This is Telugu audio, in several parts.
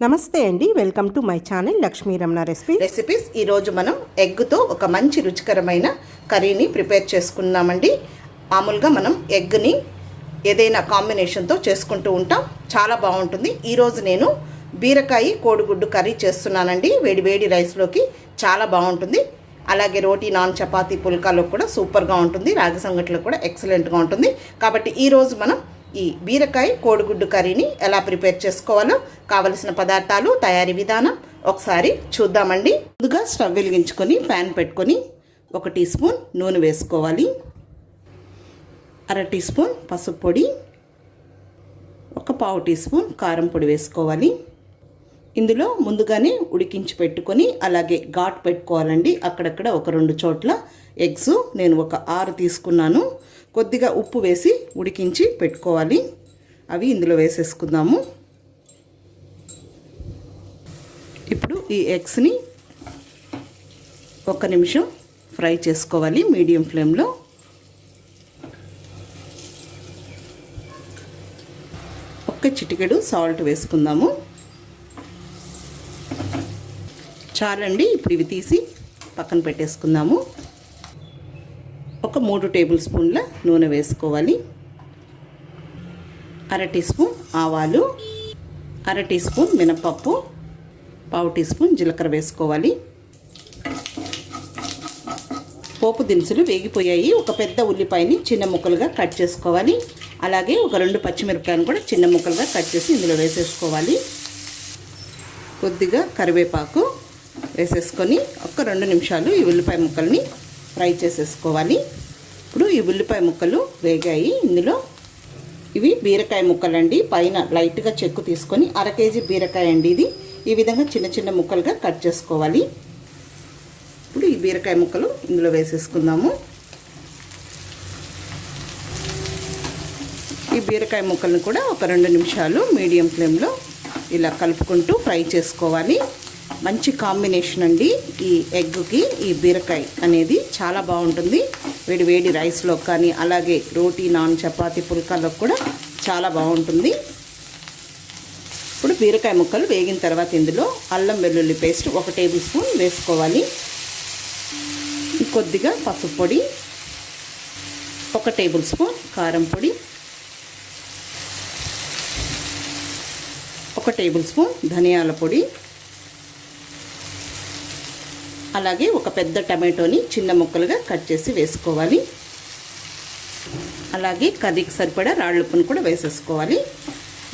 నమస్తే అండి, welcome to my channel Lakshmi Ramana recipes. ఈరోజు మనం ఎగ్తో ఒక మంచి రుచికరమైన కర్రీని ప్రిపేర్ చేసుకున్నామండి. మామూలుగా మనం ఎగ్ని ఏదైనా కాంబినేషన్తో చేసుకుంటూ ఉంటాం, చాలా బాగుంటుంది. ఈరోజు నేను బీరకాయ కోడిగుడ్డు కర్రీ చేస్తున్నానండి. వేడి వేడి రైస్లోకి చాలా బాగుంటుంది. అలాగే రోటీ, నాన్, చపాతీ, పుల్కాలో కూడా సూపర్గా ఉంటుంది. రాగి సంగట్లో కూడా ఎక్సలెంట్గా ఉంటుంది. కాబట్టి ఈరోజు మనం ఈ బీరకాయ కోడిగుడ్డు కర్రీని ఎలా ప్రిపేర్ చేసుకోవాలో కావలసిన పదార్థాలు, తయారీ విధానం ఒకసారి చూద్దామండి. ముందుగా స్టవ్ వెలిగించుకొని ప్యాన్ పెట్టుకొని 1 టీ స్పూన్ నూనె వేసుకోవాలి. 1/2 టీ స్పూన్ పసుపు పొడి, 1/4 టీ స్పూన్ కారం పొడి వేసుకోవాలి. ఇందులో ముందుగానే ఉడికించి పెట్టుకొని అలాగే ఘాట్ పెట్టుకోవాలండి. అక్కడక్కడ 1-2 చోట్ల ఎగ్స్ నేను ఒక 6 తీసుకున్నాను. కొద్దిగా ఉప్పు వేసి ఉడికించి పెట్టుకోవాలి. అవి ఇందులో వేసేసుకుందాము. ఇప్పుడు ఈ ఎగ్స్ని 1 నిమిషం ఫ్రై చేసుకోవాలి మీడియం ఫ్లేమ్లో. ఒక చిటికెడు సాల్ట్ వేసుకుందాము. చాలండి. ఇప్పుడు ఇవి తీసి పక్కన పెట్టేసుకుందాము. ఒక 3 టేబుల్ స్పూన్ల నూనె వేసుకోవాలి. 1/2 టీ స్పూన్ ఆవాలు, 1/2 టీ స్పూన్ మినపప్పు, 1/4 టీ స్పూన్ జీలకర్ర వేసుకోవాలి. పోపు దినుసులు వేగిపోయాయి. ఒక పెద్ద ఉల్లిపాయని చిన్న ముక్కలుగా కట్ చేసుకోవాలి. అలాగే ఒక 2 పచ్చిమిరపకాయలు కూడా చిన్న ముక్కలుగా కట్ చేసి ఇందులో వేసేసుకోవాలి. కొద్దిగా కరివేపాకు వేసేసుకొని ఒక 2 నిమిషాలు ఈ ఉల్లిపాయ ముక్కల్ని ఫ్రై చేసేసుకోవాలి. ఇప్పుడు ఈ ఉల్లిపాయ ముక్కలు వేగాయి. ఇందులో ఇవి బీరకాయ ముక్కలండి. పైన లైట్గా చెక్కు తీసుకొని 1/2 కేజీ బీరకాయ అండి ఇది. ఈ విధంగా చిన్న చిన్న ముక్కలుగా కట్ చేసుకోవాలి. ఇప్పుడు ఈ బీరకాయ ముక్కలు ఇందులో వేసేసుకుందాము. ఈ బీరకాయ ముక్కలను కూడా ఒక 2 నిమిషాలు మీడియం ఫ్లేమ్లో ఇలా కలుపుకుంటూ ఫ్రై చేసుకోవాలి. మంచి కాంబినేషన్ అండి. ఈ ఎగ్కి ఈ బీరకాయ అనేది చాలా బాగుంటుంది. వేడి వేడి రైస్లో కానీ అలాగే రోటీ, నాన్, చపాతీ, పుల్కాలో కూడా చాలా బాగుంటుంది. ఇప్పుడు బీరకాయ ముక్కలు వేగిన తర్వాత ఇందులో అల్లం వెల్లుల్లి పేస్ట్ 1 టేబుల్ స్పూన్ వేసుకోవాలి. కొద్దిగా పసుపు పొడి, 1 టేబుల్ స్పూన్ కారం పొడి, 1 టేబుల్ స్పూన్ ధనియాల పొడి, అలాగే ఒక పెద్ద టమాటోని చిన్న ముక్కలుగా కట్ చేసి వేసుకోవాలి. అలాగే కర్రీకి సరిపడా రాళ్ళుప్పును కూడా వేసేసుకోవాలి.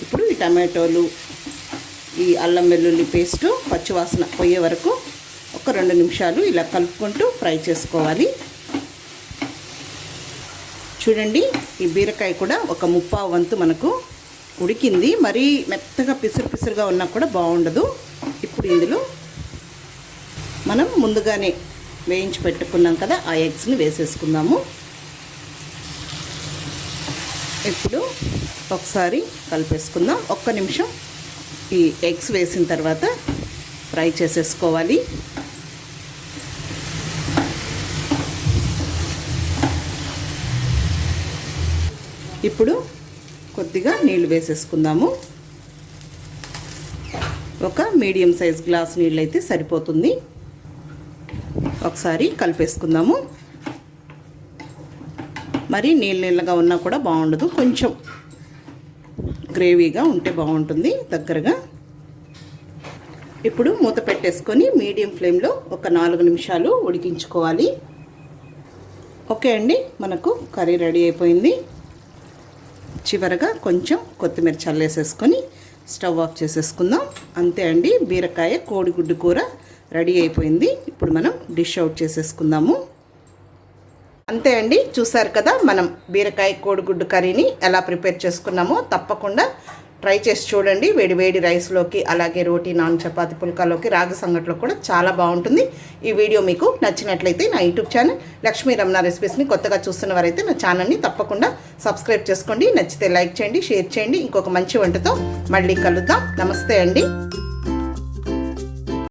ఇప్పుడు ఈ టమాటోలు, ఈ అల్లం వెల్లుల్లి పేస్టు పచ్చివాసన పోయే వరకు ఒక 2 నిమిషాలు ఇలా కలుపుకుంటూ ఫ్రై చేసుకోవాలి. చూడండి, ఈ బీరకాయ కూడా ఒక 1/4 వంతు మనకు ఉడికింది. మరీ మెత్తగా పిసురుగా ఉన్నా కూడా బాగుండదు. ఇప్పుడు ఇందులో మనం ముందుగానే వేయించి పెట్టుకున్నాం కదా, ఆ ఎగ్స్ని వేసేసుకుందాము. ఇప్పుడు ఒకసారి కలిపేసుకుందాం. 1 నిమిషం ఈ ఎగ్స్ వేసిన తర్వాత ఫ్రై చేసేసుకోవాలి. ఇప్పుడు కొద్దిగా నీళ్ళు వేసేసుకుందాము. ఒక మీడియం సైజ్ గ్లాస్ నీళ్ళు అయితే సరిపోతుంది. ఒకసారి కలిపేసుకుందాము. మరి నీళ్ళగా ఉన్నా కూడా బాగుండదు, కొంచెం గ్రేవీగా ఉంటే బాగుంటుంది దగ్గరగా. ఇప్పుడు మూత పెట్టేసుకొని మీడియం ఫ్లేమ్లో ఒక 4 నిమిషాలు ఉడికించుకోవాలి. ఓకే అండి, మనకు కర్రీ రెడీ అయిపోయింది. చివరగా కొంచెం కొత్తిమీర చల్లేసేసుకొని స్టవ్ ఆఫ్ చేసేసుకుందాం. అంతే అండి, బీరకాయ కోడిగుడ్డు కూర రెడీ అయిపోయింది. ఇప్పుడు మనం డిష్ అవుట్ చేసేసుకుందాము. అంతే అండి, చూసారు కదా మనం బీరకాయ కోడిగుడ్డు కర్రీని ఎలా ప్రిపేర్ చేసుకున్నామో. తప్పకుండా ట్రై చేసి చూడండి. వేడి వేడి రైస్లోకి అలాగే రోటీ, నాన్, చపాతీ, పుల్కాలోకి, రాగి సంగట్లో కూడా చాలా బాగుంటుంది. ఈ వీడియో మీకు నచ్చినట్లయితే నా యూట్యూబ్ ఛానల్ లక్ష్మీ రమణ రెసిపీస్ని కొత్తగా చూస్తున్న వారైతే నా ఛానల్ని తప్పకుండా సబ్స్క్రైబ్ చేసుకోండి. నచ్చితే లైక్ చేయండి, షేర్ చేయండి. ఇంకొక మంచి వంటతో మళ్ళీ కలుద్దాం. నమస్తే అండి.